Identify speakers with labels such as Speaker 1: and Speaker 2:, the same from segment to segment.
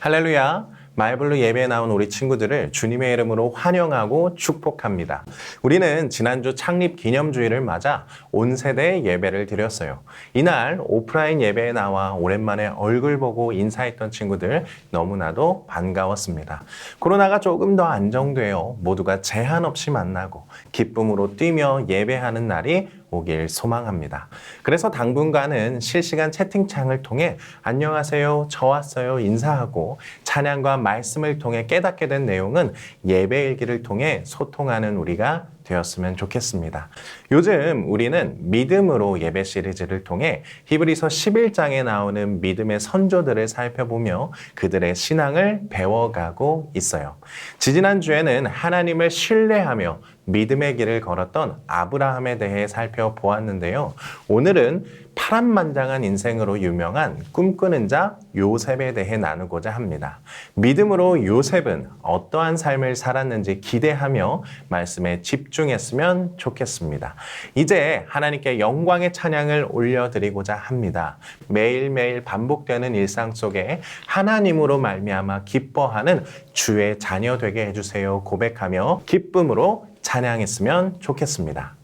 Speaker 1: 할렐루야! 마이블로 예배에 나온 우리 친구들을 주님의 이름으로 환영하고 축복합니다. 우리는 지난주 창립 기념주일을 맞아 온 세대에 예배를 드렸어요. 이날 오프라인 예배에 나와 오랜만에 얼굴 보고 인사했던 친구들 너무나도 반가웠습니다. 코로나가 조금 더 안정되어 모두가 제한 없이 만나고 기쁨으로 뛰며 예배하는 날이 오길 소망합니다. 그래서 당분간은 실시간 채팅창을 통해 안녕하세요, 저 왔어요 인사하고 찬양과 말씀을 통해 깨닫게 된 내용은 예배일기를 통해 소통하는 우리가 되었으면 좋겠습니다. 요즘 우리는 믿음으로 예배 시리즈를 통해 히브리서 11장에 나오는 믿음의 선조들을 살펴보며 그들의 신앙을 배워가고 있어요. 지지난주에는 하나님을 신뢰하며 믿음의 길을 걸었던 아브라함에 대해 살펴보았는데요. 오늘은 파란만장한 인생으로 유명한 꿈꾸는 자 요셉에 대해 나누고자 합니다. 믿음으로 요셉은 어떠한 삶을 살았는지 기대하며 말씀에 집중했으면 좋겠습니다. 이제 하나님께 영광의 찬양을 올려드리고자 합니다. 매일매일 반복되는 일상 속에 하나님으로 말미암아 기뻐하는 주의 자녀 되게 해주세요 고백하며 기쁨으로 찬양했으면 좋겠습니다.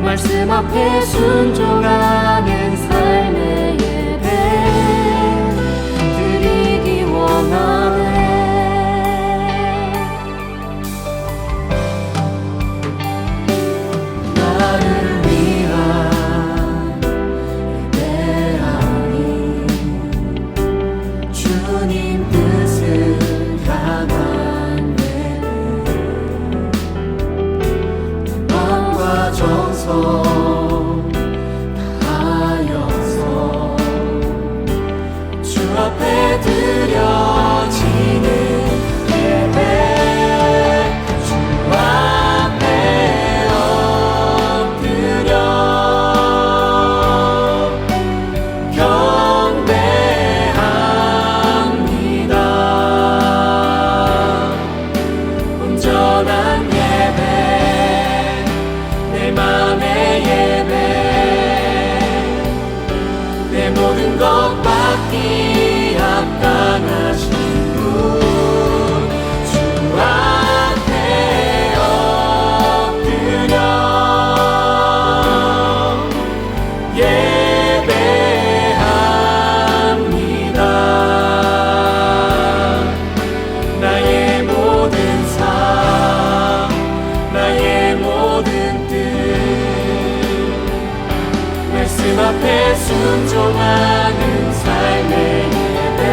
Speaker 2: 말씀 앞에 순종하는 삶의 예배 드리기 원하네. 나를 위한 예배하니 주님 뜻을 향한 예배 마음과 정성 다하여서 주 앞에 드려지는 예배 주 앞에 엎드려 경배합니다. 온전한 예배 내 맘의 예배 내 모든 것 받기 합당하신 분 주 앞에 엎드려 예배합니다. 나의 모든 삶 나의 모든 뜻 말씀 앞에 순종하는 삶의 예배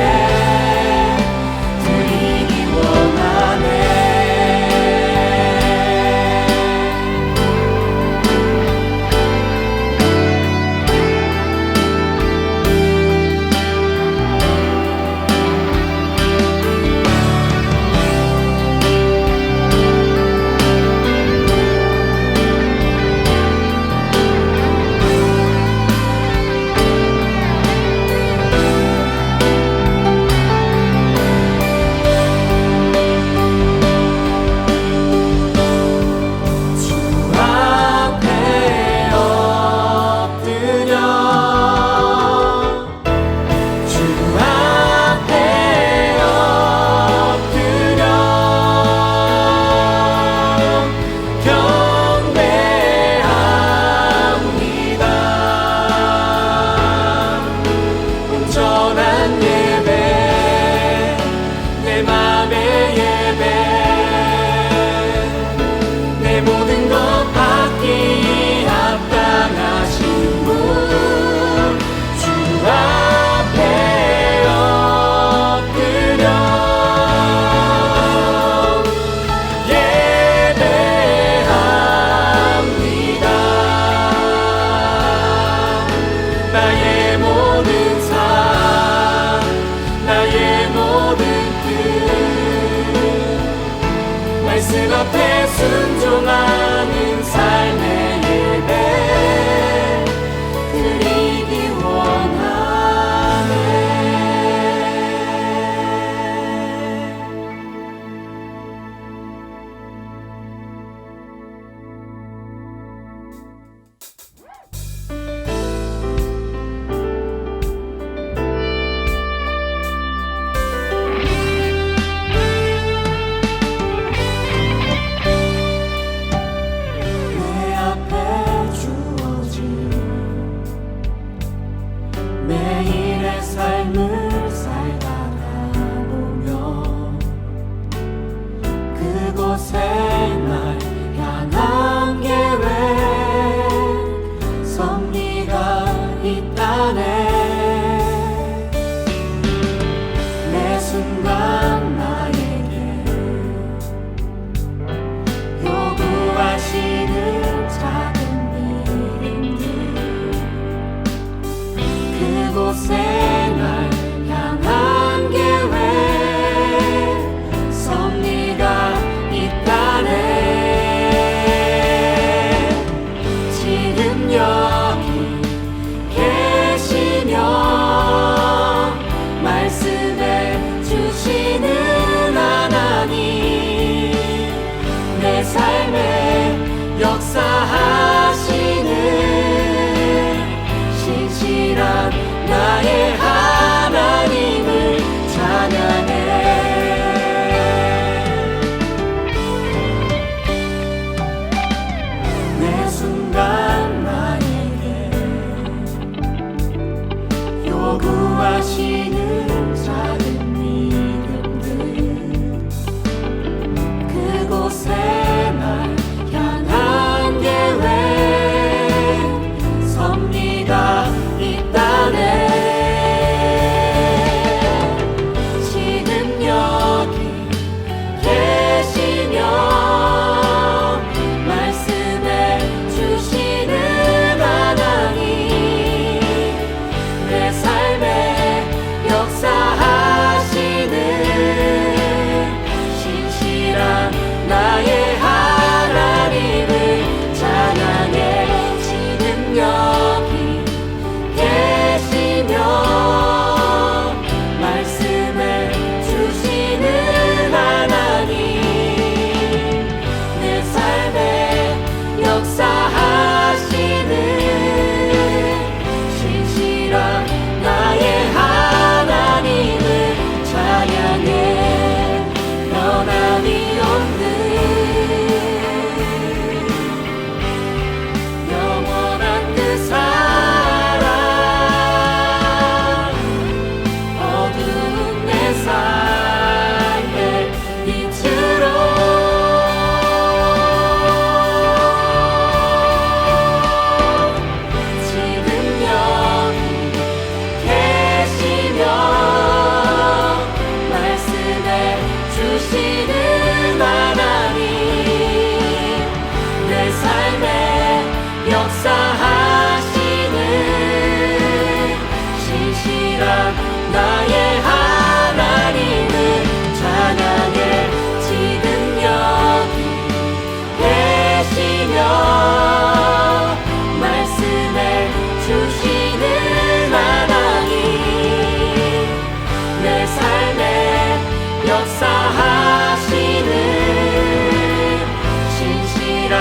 Speaker 2: 나의 모든 삶 나의 모든 뜻 말씀 앞에 순종하는 삶의 예배 드리기 원하네. 내 앞에 주어진 매일의 삶을 살다가 보면 그곳에 날 향한 계획 섭리가 있다네. 매 순간 나에게 요구하시는 작은 일들 그곳에 날 향한 계획 섭리가 있다네. 지금 여기 계시며 말씀해 주시는 하나님 내 삶에 역사하시는 신실한 나의 하나님을 찬양해. 매 순간 나에게 요구하시는 작은 믿음들 그곳에 날 향한 계획 섭리가 있다네. 지금 여기 계시며 말씀해 주시는 하나님 내 삶에 역사하시는 신실한 나의 하나님을 찬양해. 지금 여기 계시며 말씀해 주시는 하나님 내 삶에 역사하시는 신실한 나의 하나님을 찬양해. 변함이 없는 영원한 그 사랑 어두운 내 삶의 빛으로 지금 여기 계시며 말씀해 주시는 하나님 내 삶에 역사하시는 신실한 나의 하나님을 찬양해. 지금 여기 계시며 말씀해 주시는 하나님 내 삶에 역사하시는 신실한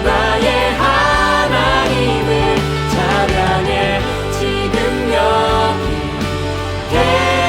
Speaker 2: 나의 하나님을 찬양해. 지금 여기 계시며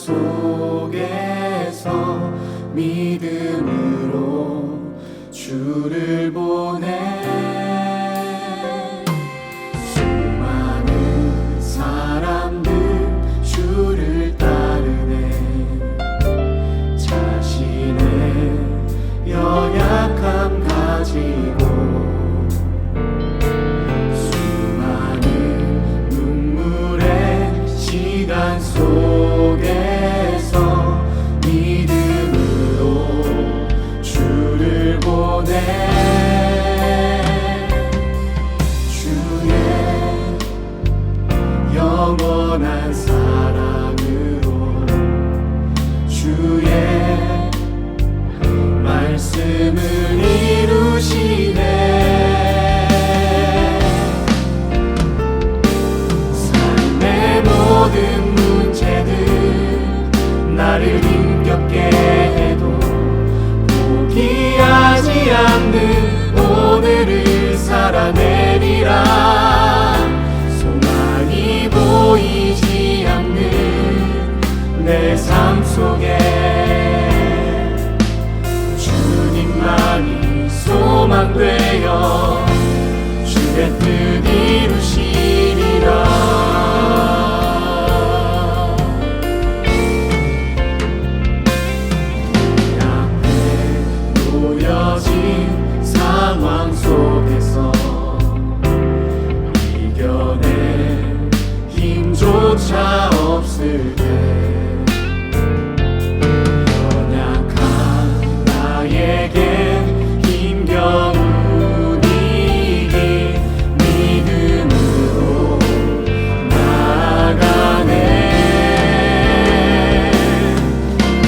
Speaker 3: 속에서 믿음으로 주를 보내 수많은 사람들 주를 따르네 자신의 연약함 가지고 수많은 눈물의 시간 속에서 믿음으로 주를 보내 주의 영원한 사랑으로 주의 말씀을 이루시네 삶의 모든 문제들 나를 힘겹게 해도 포기하지 않는 오늘을 살아내리라 소망이 보이지 않는 내 삶 속에 주님만이 소망되어 주의 뜻 이루시리라 놓여진 상황 속에서 이겨낼 힘조차 없을 때 연약한 나에게 힘겨운 이길 믿음으로 나아가네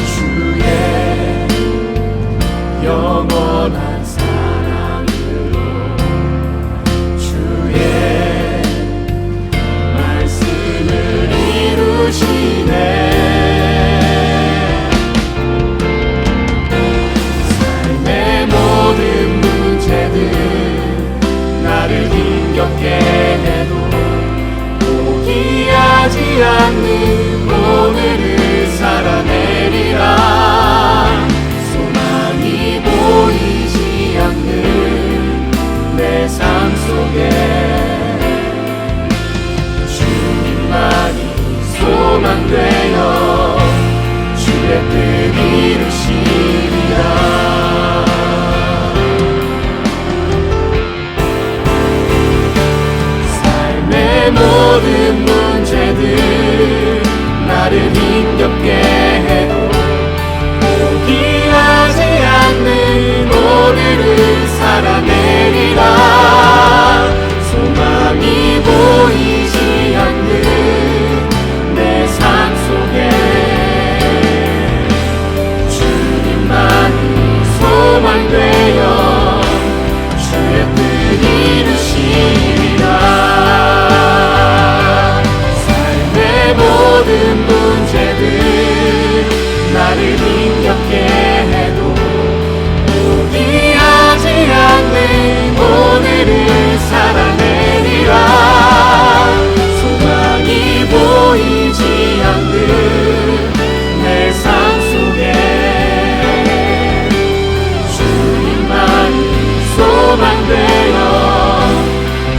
Speaker 3: 주의 영원한 사랑으로 주의 말씀을 이루시네 삶의 모든 문제들 나를 힘겹게 해도 포기하지 않는 오늘을 살아내리라 소망이 보이지 않는 내 삶 속에 주님만이 소망되어 주의 뜻 이루시리라 삶의 모든 문제들 나를 힘겹게 해도 포기하지 않는 오늘을 살아내리라 소망이 보이지 않는 내 삶 속에 주님만이 소망되어 주의 뜻 이루시리라 삶의 모든 문제들 나를 힘겹게 해도 포기하지 않는 오늘을 살아내리라 소망이 보이지 않는 내 삶 속에 주님만이 소망되어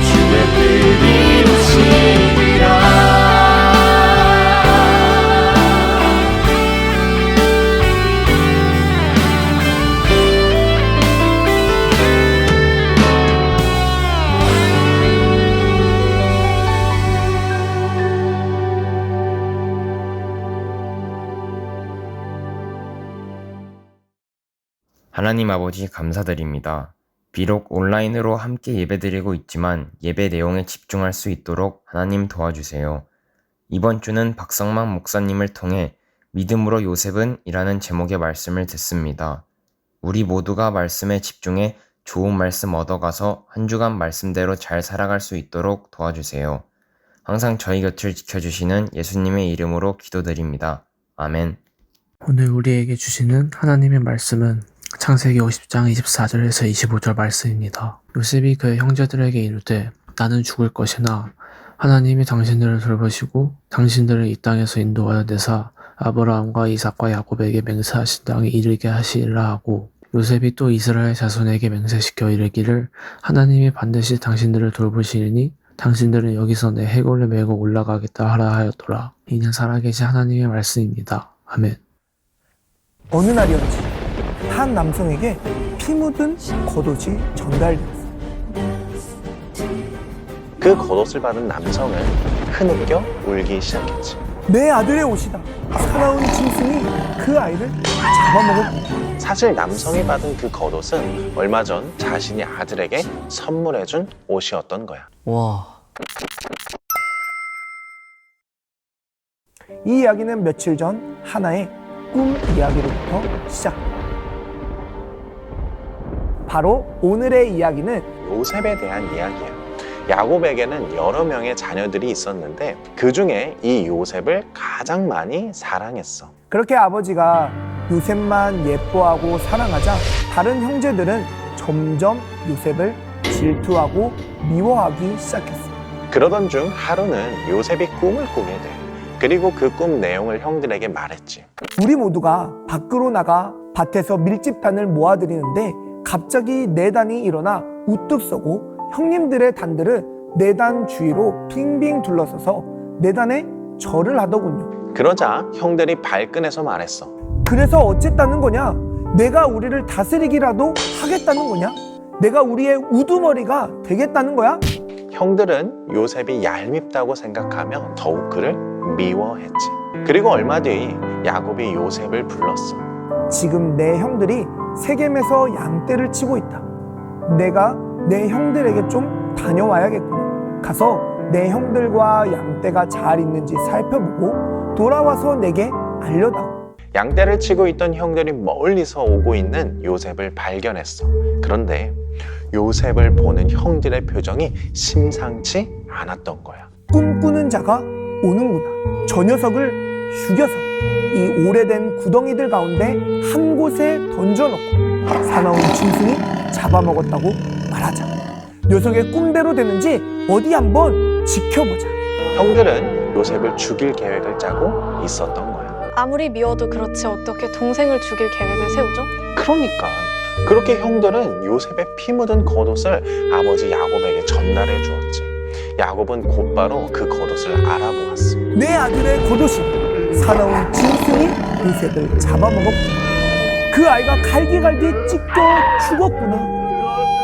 Speaker 3: 주의 뜻 이루시리라
Speaker 4: 하나님 아버지 감사드립니다. 비록 온라인으로 함께 예배드리고 있지만 예배 내용에 집중할 수 있도록 하나님 도와주세요. 이번 주는 박성만 목사님을 통해 믿음으로 요셉은 이라는 제목의 말씀을 듣습니다. 우리 모두가 말씀에 집중해 좋은 말씀 얻어가서 한 주간 말씀대로 잘 살아갈 수 있도록 도와주세요. 항상 저희 곁을 지켜주시는 예수님의 이름으로 기도드립니다. 아멘.
Speaker 5: 오늘 우리에게 주시는 하나님의 말씀은 창세기 50장 24절에서 25절 말씀입니다. 요셉이 그의 형제들에게 이르되 나는 죽을 것이나 하나님이 당신들을 돌보시고 당신들을 이 땅에서 인도하여 내사 아브라함과 이삭과 야곱에게 맹세하신 땅에 이르게 하시리라 하고, 요셉이 또 이스라엘 자손에게 맹세시켜 이르기를 하나님이 반드시 당신들을 돌보시리니 당신들은 여기서 내 해골을 메고 올라가겠다 하라 하였더라. 이는 살아계신 하나님의 말씀입니다. 아멘.
Speaker 6: 어느 날이었지 한 남성에게 피 묻은 겉옷이 전달되었어.
Speaker 1: 그 겉옷을 받은 남성은 흐느껴 울기 시작했지.
Speaker 6: 내 아들의 옷이다. 사나운 짐승이 그 아이를 잡아먹었다.
Speaker 1: 사실 남성이 받은 그 겉옷은 얼마 전 자신이 아들에게 선물해준 옷이었던 거야.
Speaker 7: 와,
Speaker 6: 이 이야기는 며칠 전 하나의 꿈 이야기로부터 시작합니다. 바로 오늘의 이야기는
Speaker 1: 요셉에 대한 이야기야. 야곱에게는 여러 명의 자녀들이 있었는데 그 중에 이 요셉을 가장 많이 사랑했어.
Speaker 6: 그렇게 아버지가 요셉만 예뻐하고 사랑하자 다른 형제들은 점점 요셉을 질투하고 미워하기 시작했어.
Speaker 1: 그러던 중 하루는 요셉이 꿈을 꾸게 돼. 그리고 그 꿈 내용을 형들에게 말했지.
Speaker 6: 우리 모두가 밖으로 나가 밭에서 밀집단을 모아들이는데 갑자기 네 단이 일어나 우뚝 서고 형님들의 단들은 네 단 주위로 빙빙 둘러서서 네 단에 절을 하더군요.
Speaker 1: 그러자 형들이 발끈해서 말했어.
Speaker 6: 그래서 어쨌다는 거냐? 내가 우리를 다스리기라도 하겠다는 거냐? 내가 우리의 우두머리가 되겠다는 거야?
Speaker 1: 형들은 요셉이 얄밉다고 생각하며 더욱 그를 미워했지. 그리고 얼마 뒤 야곱이 요셉을 불렀어.
Speaker 6: 지금 내 형들이 세겜에서 양떼를 치고 있다. 내가 내 형들에게 좀 다녀와야겠구나. 가서 내 형들과 양떼가 잘 있는지 살펴보고 돌아와서 내게 알려다오.
Speaker 1: 양떼를 치고 있던 형들이 멀리서 오고 있는 요셉을 발견했어. 그런데 요셉을 보는 형들의 표정이 심상치 않았던 거야.
Speaker 6: 꿈꾸는 자가 오는구나. 저 녀석을 죽여서 이 오래된 구덩이들 가운데 한 곳에 던져놓고 사나운 짐승이 잡아먹었다고 말하자. 녀석의 꿈대로 되는지 어디 한번 지켜보자.
Speaker 1: 형들은 요셉을 죽일 계획을 짜고 있었던 거야.
Speaker 8: 아무리 미워도 그렇지 어떻게 동생을 죽일 계획을 세우죠?
Speaker 1: 그러니까 그렇게 형들은 요셉의 피 묻은 겉옷을 아버지 야곱에게 전달해 주었지. 야곱은 곧바로 그 겉옷을 알아보았어.
Speaker 6: 내 아들의 겉옷이 사나운 짐승이 요셉을 잡아먹었구나. 그 아이가 갈기갈기 찢겨 죽었구나.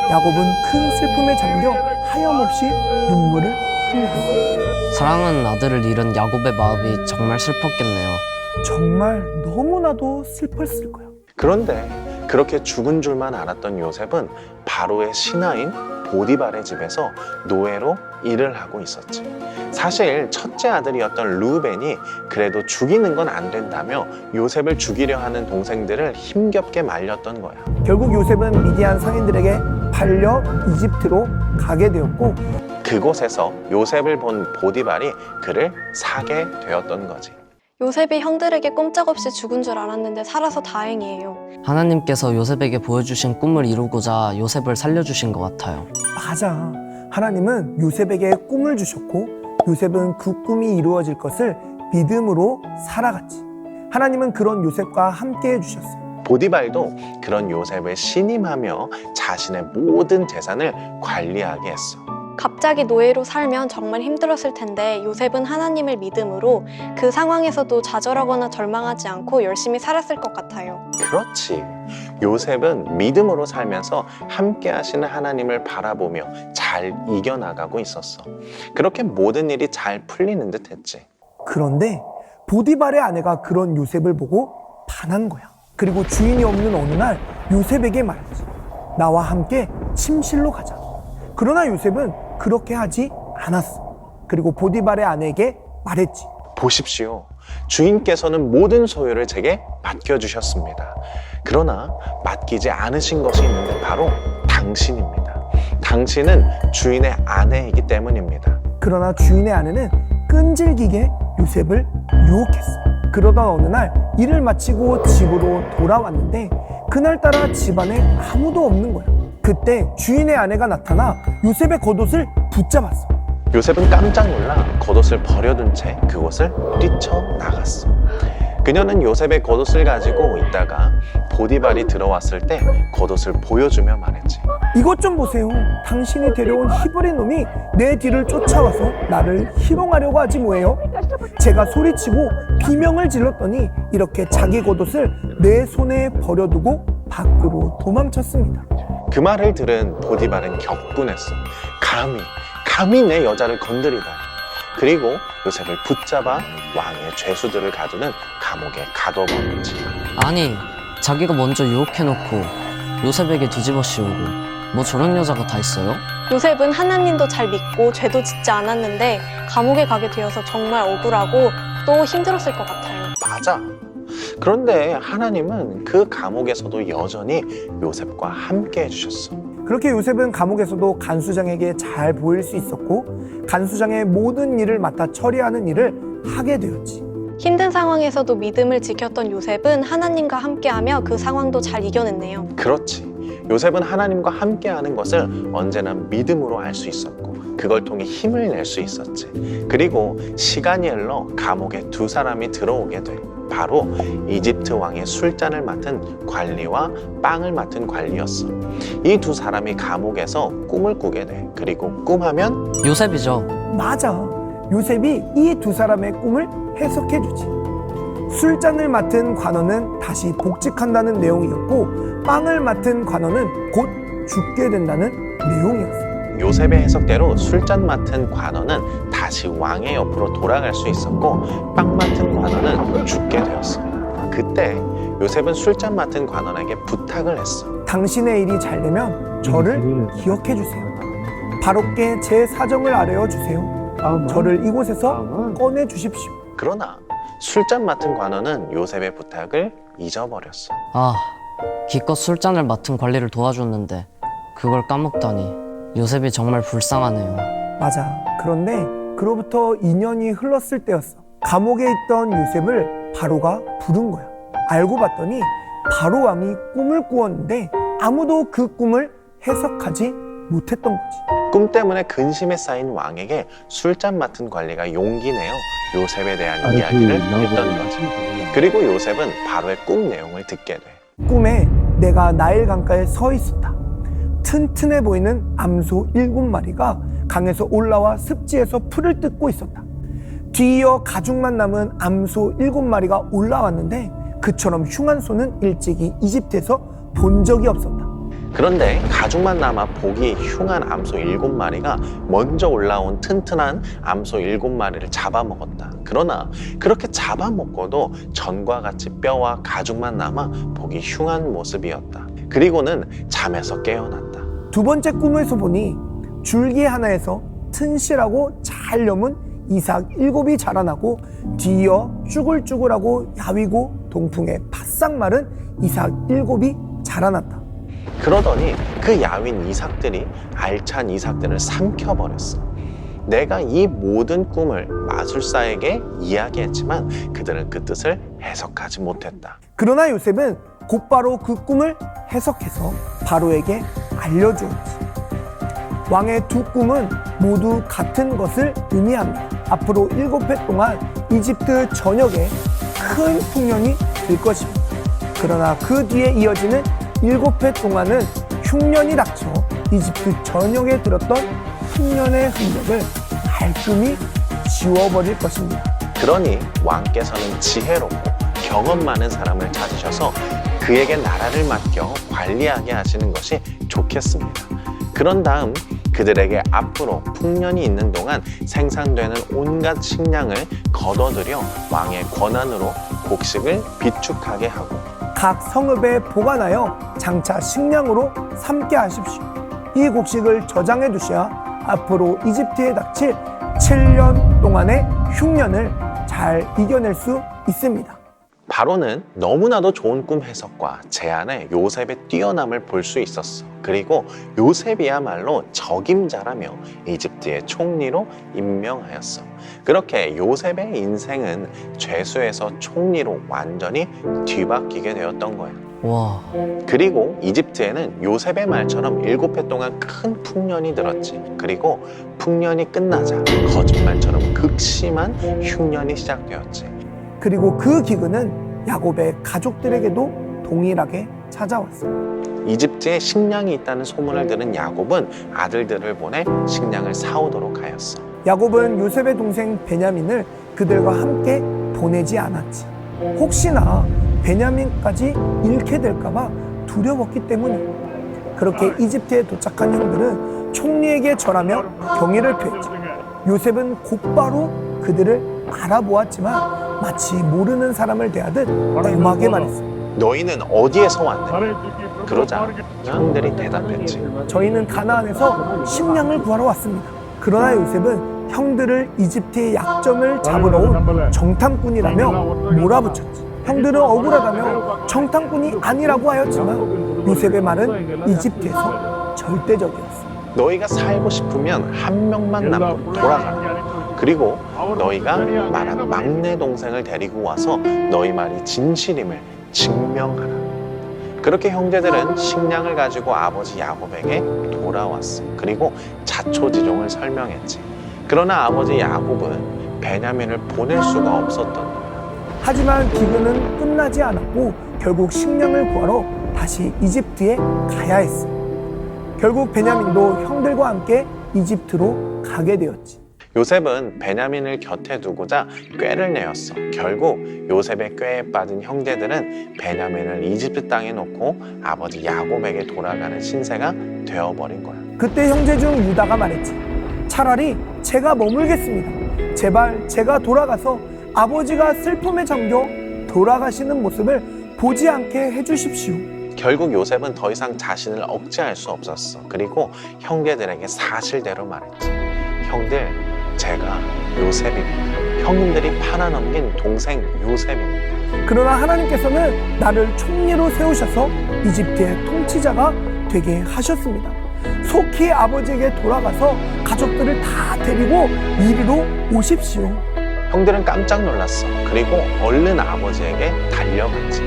Speaker 6: 야곱은 큰 슬픔에 잠겨 하염없이 눈물을 흘렸어.
Speaker 7: 사랑하는 아들을 잃은 야곱의 마음이 정말 슬펐겠네요.
Speaker 6: 정말 너무나도 슬펐을 거야.
Speaker 1: 그런데 그렇게 죽은 줄만 알았던 요셉은 바로의 신하인 보디발의 집에서 노예로 일을 하고 있었지. 사실 첫째 아들이었던 루벤이 그래도 죽이는 건 안 된다며 요셉을 죽이려 하는 동생들을 힘겹게 말렸던 거야.
Speaker 6: 결국 요셉은 미디안 상인들에게 팔려 이집트로 가게 되었고,
Speaker 1: 그곳에서 요셉을 본 보디발이 그를 사게 되었던 거지.
Speaker 8: 요셉이 형들에게 꼼짝없이 죽은 줄 알았는데 살아서 다행이에요.
Speaker 7: 하나님께서 요셉에게 보여주신 꿈을 이루고자 요셉을 살려주신 것 같아요.
Speaker 6: 맞아. 하나님은 요셉에게 꿈을 주셨고 요셉은 그 꿈이 이루어질 것을 믿음으로 살아갔지. 하나님은 그런 요셉과 함께 해주셨어요.
Speaker 1: 보디발도 그런 요셉을 신임하며 자신의 모든 재산을 관리하게 했어.
Speaker 8: 갑자기 노예로 살면 정말 힘들었을 텐데 요셉은 하나님을 믿음으로 그 상황에서도 좌절하거나 절망하지 않고 열심히 살았을 것 같아요.
Speaker 1: 그렇지. 요셉은 믿음으로 살면서 함께 하시는 하나님을 바라보며 잘 이겨나가고 있었어. 그렇게 모든 일이 잘 풀리는 듯 했지.
Speaker 6: 그런데 보디발의 아내가 그런 요셉을 보고 반한 거야. 그리고 주인이 없는 어느 날 요셉에게 말했지. 나와 함께 침실로 가자. 그러나 요셉은 그렇게 하지 않았어. 그리고 보디발의 아내에게 말했지.
Speaker 1: 보십시오. 주인께서는 모든 소유를 제게 맡겨주셨습니다. 그러나 맡기지 않으신 것이 있는데 바로 당신입니다. 당신은 주인의 아내이기 때문입니다.
Speaker 6: 그러나 주인의 아내는 끈질기게 요셉을 유혹했어. 그러던 어느 날 일을 마치고 집으로 돌아왔는데 그날따라 집안에 아무도 없는 거야. 그때 주인의 아내가 나타나 요셉의 겉옷을 붙잡았어.
Speaker 1: 요셉은 깜짝 놀라 겉옷을 버려둔 채 그곳을 뛰쳐나갔어. 그녀는 요셉의 겉옷을 가지고 있다가 보디발이 들어왔을 때 겉옷을 보여주며 말했지.
Speaker 6: 이것 좀 보세요. 당신이 데려온 히브리 놈이 내 뒤를 쫓아와서 나를 희롱하려고 하지 뭐예요? 제가 소리치고 비명을 질렀더니 이렇게 자기 겉옷을 내 손에 버려두고 밖으로 도망쳤습니다.
Speaker 1: 그 말을 들은 보디발은 격분했어. 감히 내 여자를 건드리다니. 그리고 요셉을 붙잡아 왕의 죄수들을 가두는 감옥에 가둬버렸지.
Speaker 7: 아니, 자기가 먼저 유혹해놓고 요셉에게 뒤집어 씌우고 뭐 저런 여자가 다 있어요?
Speaker 8: 요셉은 하나님도 잘 믿고 죄도 짓지 않았는데 감옥에 가게 되어서 정말 억울하고 또 힘들었을 것 같아요.
Speaker 1: 맞아. 그런데 하나님은 그 감옥에서도 여전히 요셉과 함께 해주셨어.
Speaker 6: 그렇게 요셉은 감옥에서도 간수장에게 잘 보일 수 있었고 간수장의 모든 일을 맡아 처리하는 일을 하게 되었지.
Speaker 8: 힘든 상황에서도 믿음을 지켰던 요셉은 하나님과 함께하며 그 상황도 잘 이겨냈네요.
Speaker 1: 그렇지. 요셉은 하나님과 함께하는 것을 언제나 믿음으로 알 수 있었고 그걸 통해 힘을 낼 수 있었지. 그리고 시간이 흘러 감옥에 두 사람이 들어오게 돼. 바로 이집트 왕의 술잔을 맡은 관리와 빵을 맡은 관리였어. 이 두 사람이 감옥에서 꿈을 꾸게 돼. 그리고 꿈하면
Speaker 7: 요셉이죠.
Speaker 6: 맞아. 요셉이 이 두 사람의 꿈을 해석해 주지. 술잔을 맡은 관원은 다시 복직한다는 내용이었고 빵을 맡은 관원은 곧 죽게 된다는 내용이었어.
Speaker 1: 요셉의 해석대로 술잔 맡은 관원은 다시 왕의 옆으로 돌아갈 수 있었고 빵 맡은 관원은 죽게 되었어. 그때 요셉은 술잔 맡은 관원에게 부탁을 했어.
Speaker 6: 당신의 일이 잘 되면 저를 기억해 주세요. 바로께 제 사정을 알려 주세요. 저를 이곳에서 꺼내 주십시오.
Speaker 1: 그러나 술잔 맡은 관원은 요셉의 부탁을 잊어버렸어.
Speaker 7: 아, 기껏 술잔을 맡은 관리를 도와줬는데 그걸 까먹다니. 요셉이 정말 불쌍하네요.
Speaker 6: 맞아. 그런데 그로부터 2년이 흘렀을 때였어. 감옥에 있던 요셉을 바로가 부른 거야. 알고 봤더니 바로 왕이 꿈을 꾸었는데 아무도 그 꿈을 해석하지 못했던 거지.
Speaker 1: 꿈 때문에 근심에 쌓인 왕에게 술잔 맡은 관리가 용기 내어 요셉에 대한 이야기를 했던 거지. 그리고 요셉은 바로의 꿈 내용을 듣게 돼.
Speaker 6: 꿈에 내가 나일 강가에 서 있었다. 튼튼해 보이는 암소 7마리가 강에서 올라와 습지에서 풀을 뜯고 있었다. 뒤이어 가죽만 남은 암소 7마리가 올라왔는데 그처럼 흉한 소는 일찍이 이집트에서 본 적이 없었다.
Speaker 1: 그런데 가죽만 남아 보기 흉한 암소 7마리가 먼저 올라온 튼튼한 암소 7마리를 잡아먹었다. 그러나 그렇게 잡아먹고도 전과 같이 뼈와 가죽만 남아 보기 흉한 모습이었다. 그리고는 잠에서 깨어났다.
Speaker 6: 두 번째 꿈에서 보니 줄기 하나에서 튼실하고 잘 여문 이삭 7이 자라나고 뒤이어 쭈글쭈글하고 야위고 동풍에 바싹 마른 이삭 7이 자라났다.
Speaker 1: 그러더니 그 야윈 이삭들이 알찬 이삭들을 삼켜버렸어. 내가 이 모든 꿈을 마술사에게 이야기했지만 그들은 그 뜻을 해석하지 못했다.
Speaker 6: 그러나 요셉은 곧바로 그 꿈을 해석해서 바로에게 알려주었지. 왕의 두 꿈은 모두 같은 것을 의미합니다. 앞으로 7해 동안 이집트 전역에 큰 풍년이 들 것입니다. 그러나 그 뒤에 이어지는 7해 동안은 흉년이 닥쳐 이집트 전역에 들었던 풍년의 흔적을 말끔히 지워버릴 것입니다.
Speaker 1: 그러니 왕께서는 지혜롭고 경험 많은 사람을 찾으셔서 그에게 나라를 맡겨 관리하게 하시는 것이 좋겠습니다. 그런 다음 그들에게 앞으로 풍년이 있는 동안 생산되는 온갖 식량을 거둬들여 왕의 권한으로 곡식을 비축하게 하고
Speaker 6: 각 성읍에 보관하여 장차 식량으로 삼게 하십시오. 이 곡식을 저장해 두셔야 앞으로 이집트에 닥칠 7년 동안의 흉년을 잘 이겨낼 수 있습니다.
Speaker 1: 바로는 너무나도 좋은 꿈 해석과 제안에 요셉의 뛰어남을 볼 수 있었어. 그리고 요셉이야말로 적임자라며 이집트의 총리로 임명하였어. 그렇게 요셉의 인생은 죄수에서 총리로 완전히 뒤바뀌게 되었던 거야.
Speaker 7: 와,
Speaker 1: 그리고 이집트에는 요셉의 말처럼 7해 동안 큰 풍년이 들었지. 그리고 풍년이 끝나자 거짓말처럼 극심한 흉년이 시작되었지.
Speaker 6: 그리고 그 기근은 야곱의 가족들에게도 동일하게 찾아왔어요.
Speaker 1: 이집트에 식량이 있다는 소문을 들은 야곱은 아들들을 보내 식량을 사오도록 하였어.
Speaker 6: 야곱은 요셉의 동생 베냐민을 그들과 함께 보내지 않았지. 혹시나 베냐민까지 잃게 될까봐 두려웠기 때문이야. 그렇게 이집트에 도착한 형들은 총리에게 절하며 경의를 표했지. 요셉은 곧바로 그들을 알아보았지만 마치 모르는 사람을 대하듯 엄하게 말했어.
Speaker 1: 너희는 어디에서 왔느냐? 그러자 형들이 대답했지.
Speaker 6: 저희는 가나안에서 식량을 구하러 왔습니다. 그러나 요셉은 형들을 이집트의 약점을 잡으러 온 정탐꾼이라며 몰아붙였지. 형들은 억울하다며 정탐꾼이 아니라고 하였지만 요셉의 말은 이집트에서 절대적이었어.
Speaker 1: 너희가 살고 싶으면 한 명만 남고 돌아가라. 그리고 너희가 말한 막내 동생을 데리고 와서 너희 말이 진실임을 증명하라. 그렇게 형제들은 식량을 가지고 아버지 야곱에게 돌아왔어. 그리고 자초지종을 설명했지. 그러나 아버지 야곱은 베냐민을 보낼 수가 없었던 거야.
Speaker 6: 하지만 기근은 끝나지 않았고 결국 식량을 구하러 다시 이집트에 가야 했어. 결국 베냐민도 형들과 함께 이집트로 가게 되었지.
Speaker 1: 요셉은 베냐민을 곁에 두고자 꾀를 내었어. 결국 요셉의 꾀에 빠진 형제들은 베냐민을 이집트 땅에 놓고 아버지 야곱에게 돌아가는 신세가 되어버린 거야.
Speaker 6: 그때 형제 중 유다가 말했지. 차라리 제가 머물겠습니다. 제발 제가 돌아가서 아버지가 슬픔에 잠겨 돌아가시는 모습을 보지 않게 해주십시오.
Speaker 1: 결국 요셉은 더 이상 자신을 억제할 수 없었어. 그리고 형제들에게 사실대로 말했지. 형들, 제가 요셉입니다. 형님들이 팔아넘긴 동생 요셉입니다.
Speaker 6: 그러나 하나님께서는 나를 총리로 세우셔서 이집트의 통치자가 되게 하셨습니다. 속히 아버지에게 돌아가서 가족들을 다 데리고 이리로 오십시오.
Speaker 1: 형들은 깜짝 놀랐어. 그리고 얼른 아버지에게 달려갔지.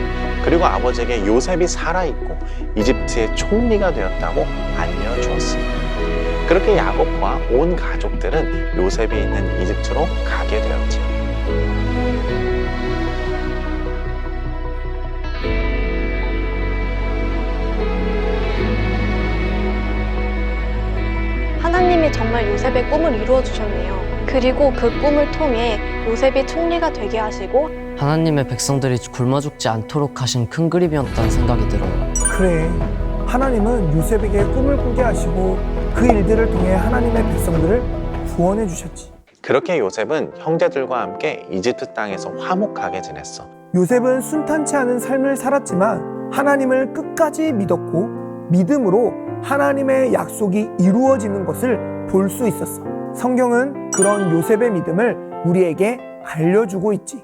Speaker 1: 그리고 아버지에게 요셉이 살아있고 이집트의 총리가 되었다고 알려주었습니다. 그렇게 야곱과 온 가족들은 요셉이 있는 이집트로 가게 되었죠.
Speaker 8: 하나님이 정말 요셉의 꿈을 이루어 주셨네요. 그리고 그 꿈을 통해 요셉이 총리가 되게 하시고
Speaker 7: 하나님의 백성들이 굶어 죽지 않도록 하신 큰 그림이었다는 생각이 들어요.
Speaker 6: 그래, 하나님은 요셉에게 꿈을 꾸게 하시고 그 일들을 통해 하나님의 백성들을 구원해 주셨지.
Speaker 1: 그렇게 요셉은 형제들과 함께 이집트 땅에서 화목하게 지냈어.
Speaker 6: 요셉은 순탄치 않은 삶을 살았지만 하나님을 끝까지 믿었고 믿음으로 하나님의 약속이 이루어지는 것을 볼 수 있었어. 성경은 그런 요셉의 믿음을 우리에게 알려주고 있지.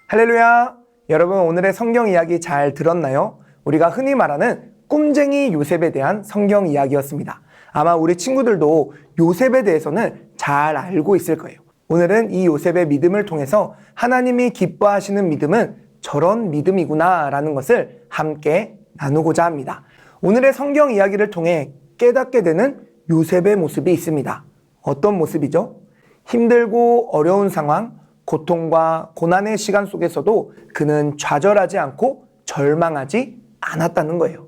Speaker 6: 할렐루야! 여러분, 오늘의 성경 이야기 잘 들었나요? 우리가 흔히 말하는 꿈쟁이 요셉에 대한 성경 이야기였습니다. 아마 우리 친구들도 요셉에 대해서는 잘 알고 있을 거예요. 오늘은 이 요셉의 믿음을 통해서 하나님이 기뻐하시는 믿음은 저런 믿음이구나 라는 것을 함께 나누고자 합니다. 오늘의 성경 이야기를 통해 깨닫게 되는 요셉의 모습이 있습니다. 어떤 모습이죠? 힘들고 어려운 상황, 고통과 고난의 시간 속에서도 그는 좌절하지 않고 절망하지 않았다는 거예요.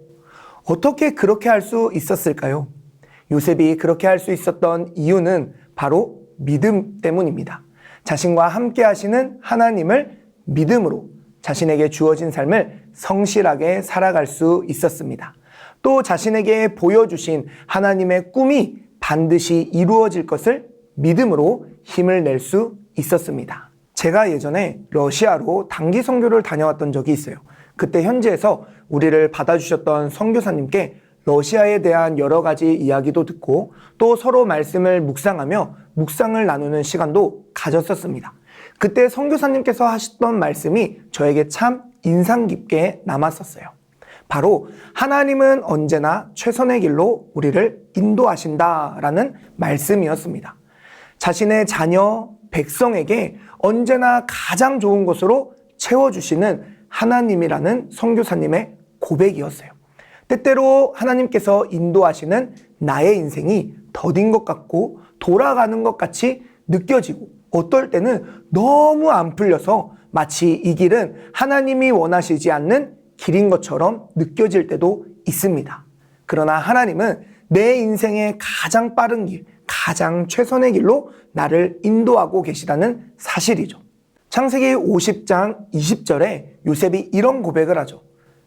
Speaker 6: 어떻게 그렇게 할 수 있었을까요? 요셉이 그렇게 할 수 있었던 이유는 바로 믿음 때문입니다. 자신과 함께 하시는 하나님을 믿음으로 자신에게 주어진 삶을 성실하게 살아갈 수 있었습니다. 또 자신에게 보여주신 하나님의 꿈이 반드시 이루어질 것을 믿음으로 힘을 낼 수 있었습니다. 제가 예전에 러시아로 단기 선교를 다녀왔던 적이 있어요. 그때 현지에서 우리를 받아주셨던 선교사님께 러시아에 대한 여러 가지 이야기도 듣고 또 서로 말씀을 묵상하며 묵상을 나누는 시간도 가졌었습니다. 그때 선교사님께서 하셨던 말씀이 저에게 참 인상 깊게 남았었어요. 바로 하나님은 언제나 최선의 길로 우리를 인도하신다라는 말씀이었습니다. 자신의 자녀, 백성에게 언제나 가장 좋은 것으로 채워주시는 하나님이라는 선교사님의 고백이었어요. 때때로 하나님께서 인도하시는 나의 인생이 더딘 것 같고 돌아가는 것 같이 느껴지고 어떨 때는 너무 안 풀려서 마치 이 길은 하나님이 원하시지 않는 길인 것처럼 느껴질 때도 있습니다. 그러나 하나님은 내 인생의 가장 빠른 길, 가장 최선의 길로 나를 인도하고 계시다는 사실이죠. 창세기 50장 20절에 요셉이 이런 고백을 하죠.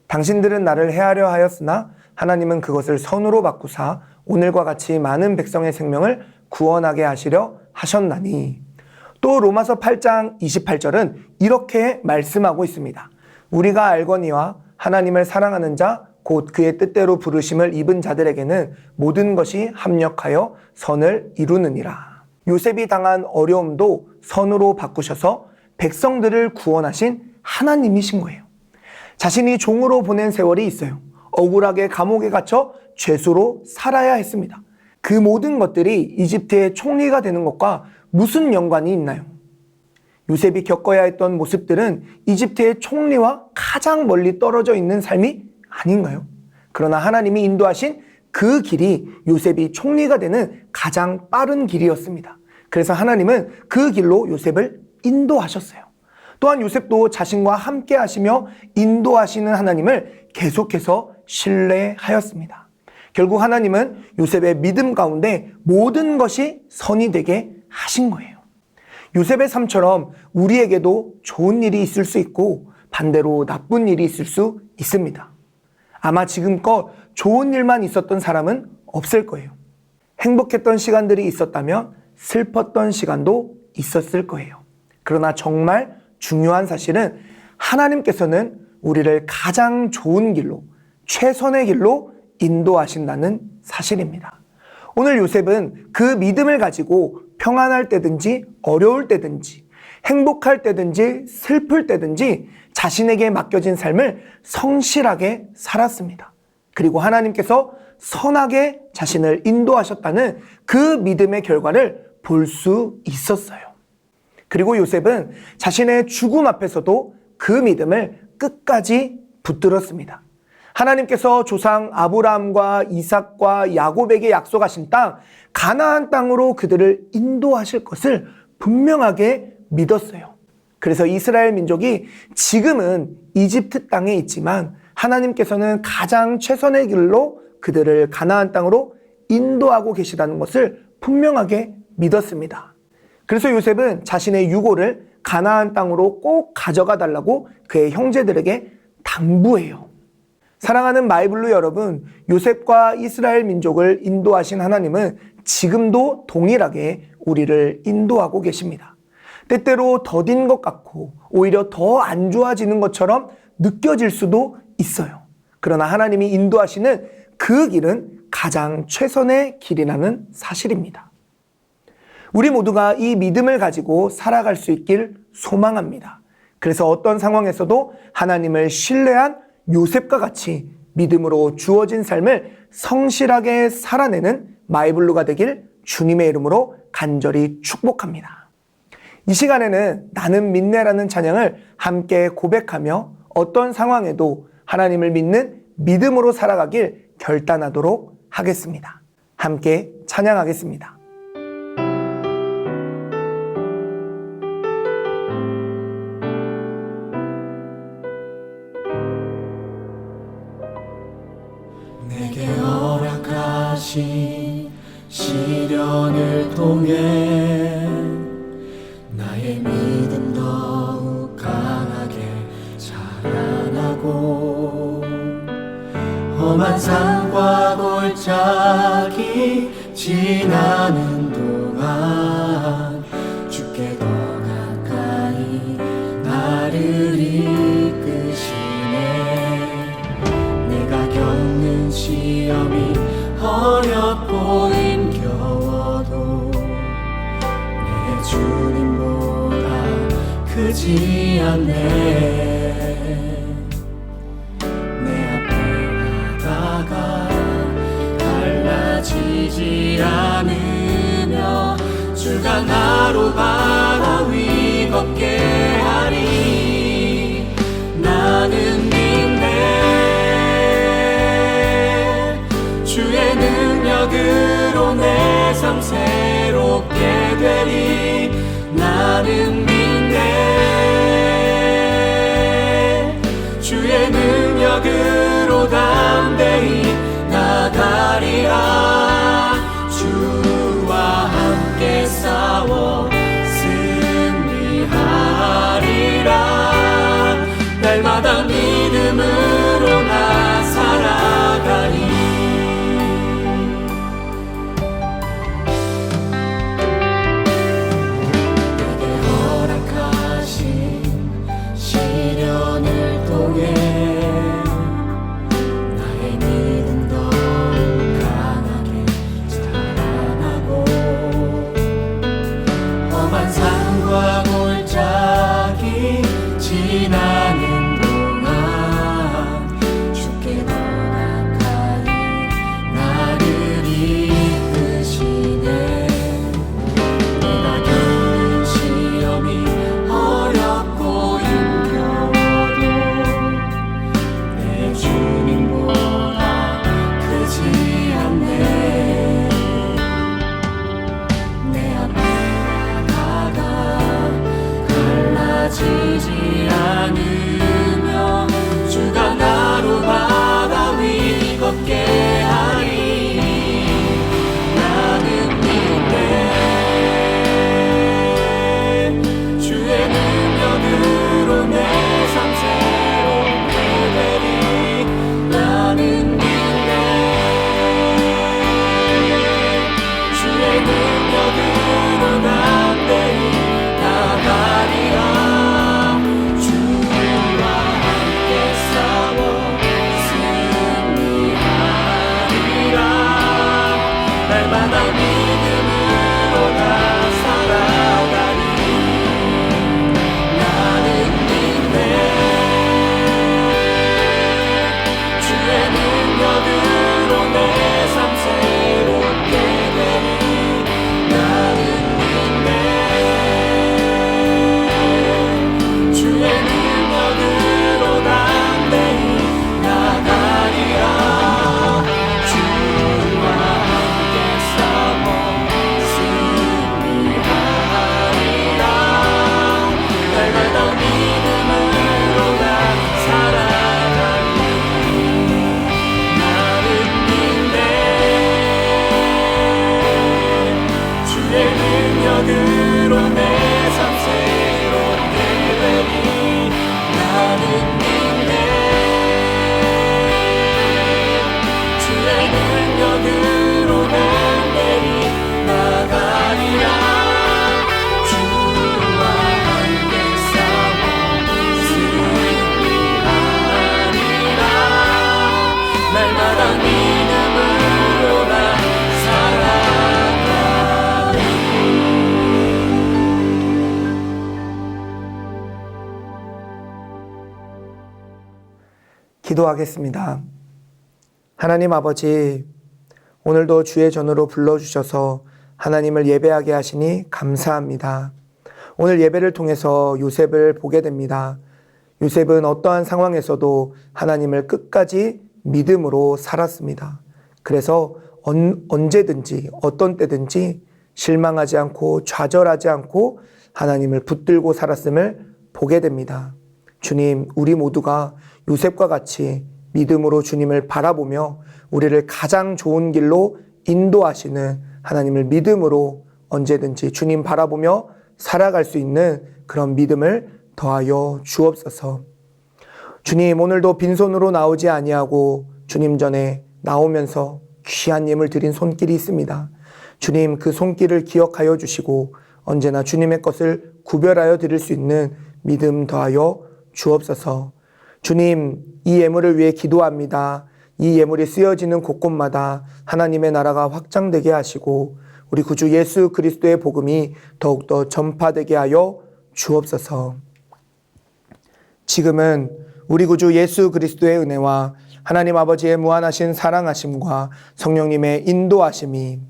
Speaker 6: 당신들은 나를 해하려 하였으나 하나님은 그것을 선으로 바꾸사 오늘과 같이 많은 백성의 생명을 구원하게 하시려 하셨나니. 또 로마서 8장 28절은 이렇게 말씀하고 있습니다. 우리가 알거니와 하나님을 사랑하는 자 곧 그의 뜻대로 부르심을 입은 자들에게는 모든 것이 합력하여 선을 이루느니라. 요셉이 당한 어려움도 선으로 바꾸셔서 백성들을 구원하신 하나님이신 거예요. 자신이 종으로 보낸 세월이 있어요. 억울하게 감옥에 갇혀 죄수로 살아야 했습니다. 그 모든 것들이 이집트의 총리가 되는 것과 무슨 연관이 있나요? 요셉이 겪어야 했던 모습들은 이집트의 총리와 가장 멀리 떨어져 있는 삶이 아닌가요? 그러나 하나님이 인도하신 그 길이 요셉이 총리가 되는 가장 빠른 길이었습니다. 그래서 하나님은 그 길로 요셉을 인도하셨어요. 또한 요셉도 자신과 함께 하시며 인도하시는 하나님을 계속해서 신뢰하였습니다. 결국 하나님은 요셉의 믿음 가운데 모든 것이 선이 되게 하신 거예요. 요셉의 삶처럼 우리에게도 좋은 일이 있을 수 있고 반대로 나쁜 일이 있을 수 있습니다. 아마 지금껏 좋은 일만 있었던 사람은 없을 거예요. 행복했던 시간들이 있었다면 슬펐던 시간도 있었을 거예요. 그러나 정말 중요한 사실은 하나님께서는 우리를 가장 좋은 길로, 최선의 길로 인도하신다는 사실입니다. 오늘 요셉은 그 믿음을 가지고 평안할 때든지 어려울 때든지 행복할 때든지 슬플 때든지 자신에게 맡겨진 삶을 성실하게 살았습니다. 그리고 하나님께서 선하게 자신을 인도하셨다는 그 믿음의 결과를 볼 수 있었어요. 그리고 요셉은 자신의 죽음 앞에서도 그 믿음을 끝까지 붙들었습니다. 하나님께서 조상 아브라함과 이삭과 야곱에게 약속하신 땅, 가나안 땅으로 그들을 인도하실 것을 분명하게 믿었어요. 그래서 이스라엘 민족이 지금은 이집트 땅에 있지만 하나님께서는 가장 최선의 길로 그들을 가나안 땅으로 인도하고 계시다는 것을 분명하게 믿었습니다. 그래서 요셉은 자신의 유고를 가나안 땅으로 꼭 가져가 달라고 그의 형제들에게 당부해요. 사랑하는 마이블루 여러분, 요셉과 이스라엘 민족을 인도하신 하나님은 지금도 동일하게 우리를 인도하고 계십니다. 때때로 더딘 것 같고 오히려 더 안 좋아지는 것처럼 느껴질 수도 있어요. 그러나 하나님이 인도하시는 그 길은 가장 최선의 길이라는 사실입니다. 우리 모두가 이 믿음을 가지고 살아갈 수 있길 소망합니다. 그래서 어떤 상황에서도 하나님을 신뢰한 요셉과 같이 믿음으로 주어진 삶을 성실하게 살아내는 마이블루가 되길 주님의 이름으로 간절히 축복합니다. 이 시간에는 나는 믿네라는 찬양을 함께 고백하며 어떤 상황에도 하나님을 믿는 믿음으로 살아가길 결단하도록 하겠습니다. 함께 찬양하겠습니다.
Speaker 3: 내게 허락하신 시련을 통해 나의 믿음 더욱 강하게 자라나고 험한 산과 골짜기 지나는 동안 주께 더 가까이 나를 이끄시네. 내가 겪는 시험이 어렵고 힘겨워도 내 주님보다 크지 않네. 달라지지 않으며 주가 나로 바다 위 걷게 하리. 나는 믿네. 주의 능력으로 내 삶 새롭게 되리. 나는 믿네. 주의 능력으로 담대히 나가리라. 주와 함께 싸워 승리하리라. 날마다 믿음으로 나 살아가리. 내게 허락하신 시련을 통해 나의 믿음 더욱 강하게 자라나고 험한 산과 골짜기 지나는 동안 주께 더 가까이 나를 이끄시네. 내가 겪는 시험이 어렵고 힘겨워도 내 주님보다 크지 않네. 내 앞에 바다가 갈라지지 않으며 주가 나로 바다 위 걷게 하리. 나는 믿네. 주의 능력으로 내 삶 새롭게 되리. 나는 믿네. 주의 능력으로 담대히 나가리라. 주와 함께 싸워 승리하리라. 날마다 믿음으로 나 살아가리. 나는 믿네. 주의 능력으로 내 삶 새롭게 되리. 나는 믿네. 주의 능력으로 담대히 나가리라. 주와 함께 싸워 승리하리라. 날마다 믿음으로 나 살아가리. 나는 믿네. 주의 능력으로 내 삶 새롭게 되리. 나는 믿네. 주의 능력으로 담대히 나가리라. 주와 함께 싸워 승리하리라. 날마다 믿음으로 나 살아가리.
Speaker 6: 기도하겠습니다. 하나님 아버지, 오늘도 주의 전으로 불러주셔서 하나님을 예배하게 하시니 감사합니다. 오늘 예배를 통해서 요셉을 보게 됩니다. 요셉은 어떠한 상황에서도 하나님을 끝까지 믿음으로 살았습니다. 그래서 언제든지 어떤 때든지 실망하지 않고 좌절하지 않고 하나님을 붙들고 살았음을 보게 됩니다. 주님, 우리 모두가 요셉과 같이 믿음으로 주님을 바라보며 우리를 가장 좋은 길로 인도하시는 하나님을 믿음으로 언제든지 주님 바라보며 살아갈 수 있는 그런 믿음을 더하여 주옵소서. 주님, 오늘도 빈손으로 나오지 아니하고 주님 전에 나오면서 귀한 예물 드린 손길이 있습니다. 주님, 그 손길을 기억하여 주시고 언제나 주님의 것을 구별하여 드릴 수 있는 믿음 더하여 주옵소서. 주님, 이 예물을 위해 기도합니다. 이 예물이 쓰여지는 곳곳마다 하나님의 나라가 확장되게 하시고 우리 구주 예수 그리스도의 복음이 더욱더 전파되게 하여 주옵소서. 지금은 우리 구주 예수 그리스도의 은혜와 하나님 아버지의 무한하신 사랑하심과 성령님의 인도하심이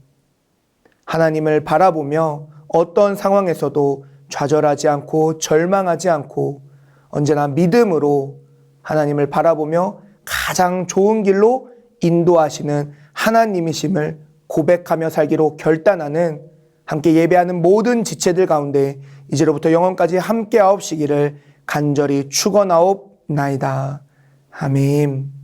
Speaker 6: 하나님을 바라보며 어떤 상황에서도 좌절하지 않고 절망하지 않고 언제나 믿음으로 하나님을 바라보며 가장 좋은 길로 인도하시는 하나님이심을 고백하며 살기로 결단하는 함께 예배하는 모든 지체들 가운데 이제로부터 영원까지 함께하옵시기를 간절히 축원하옵나이다. 아멘.